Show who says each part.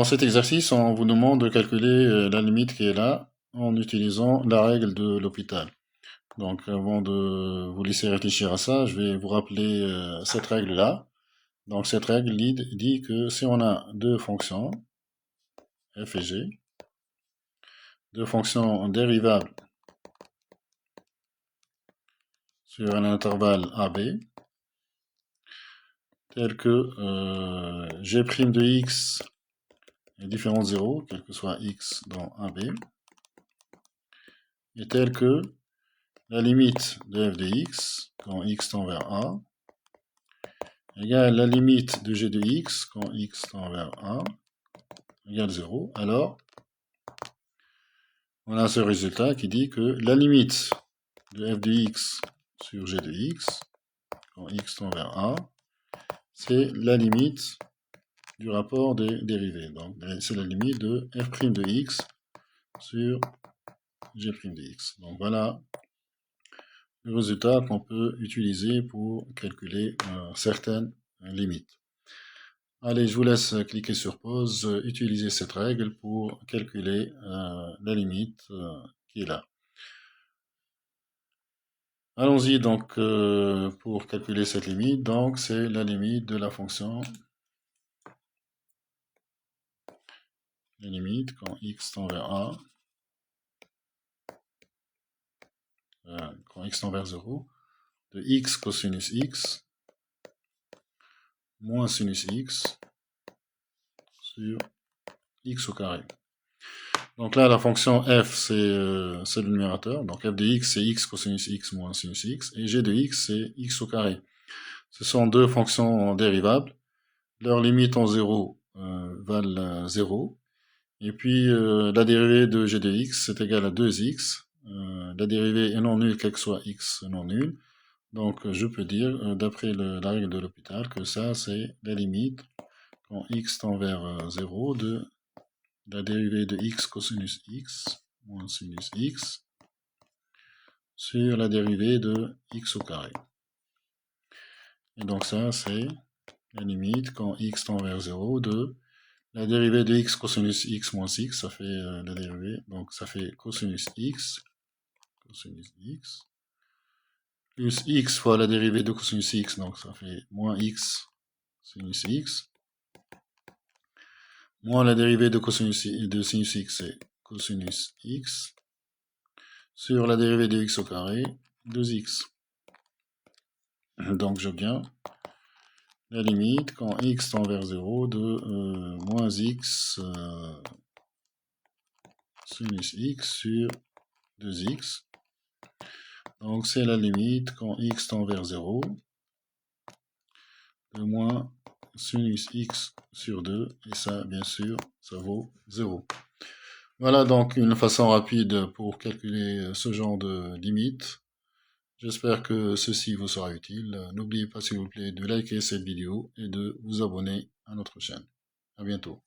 Speaker 1: cet exercice, on vous demande de calculer la limite qui est là en utilisant la règle de l'hôpital. Donc avant de vous laisser réfléchir à ça, je vais vous rappeler cette règle-là. Donc cette règle dit que si on a deux fonctions, f et g, deux fonctions dérivables sur un intervalle AB, tel que g' de x est différent de 0, quel que soit x dans AB, et tel que la limite de f de x, quand x tend vers a, égale la limite de g de x, quand x tend vers a, égale 0, alors on a ce résultat qui dit que la limite de f de x sur g de x, quand x tend vers a, c'est la limite du rapport des dérivés. Donc c'est la limite de f' de x sur g' de x. Donc voilà le résultat qu'on peut utiliser pour calculer certaines limites. Allez, je vous laisse cliquer sur pause, utiliser cette règle pour calculer la limite qui est là. Allons-y donc pour calculer cette limite. Donc c'est la limite de la fonction, la limite quand x tend vers a, quand x tend vers 0, de x cosinus x moins sinus x sur x au carré. Donc là, la fonction f, c'est le numérateur. Donc f de x, c'est x cosinus x moins sinus x. Et g de x, c'est x au carré. Ce sont deux fonctions dérivables. Leurs limites en 0 valent 0. Et puis, la dérivée de g de x, c'est égal à 2x. La dérivée est non nulle, quel que soit x non nul. Donc, je peux dire, d'après la règle de l'hôpital, que ça, c'est la limite, quand x tend vers 0, de la dérivée de x cosinus x moins sinus x sur la dérivée de x au carré. Et donc ça, c'est la limite, quand x tend vers 0, de la dérivée de x cosinus x moins x, ça fait la dérivée, donc ça fait cosinus x, plus x fois la dérivée de cosinus x, donc ça fait moins x sinus x, moins la dérivée de sinus x, c'est cosinus x, sur la dérivée de x au carré, 2x. Donc j'obtiens la limite, quand x tend vers 0, de moins x sinus x sur 2x. Donc c'est la limite, quand x tend vers 0, de moins sinus x sur 2, et ça, bien sûr, ça vaut 0. Voilà donc une façon rapide pour calculer ce genre de limite. J'espère que ceci vous sera utile. N'oubliez pas, s'il vous plaît, de liker cette vidéo et de vous abonner à notre chaîne. À bientôt.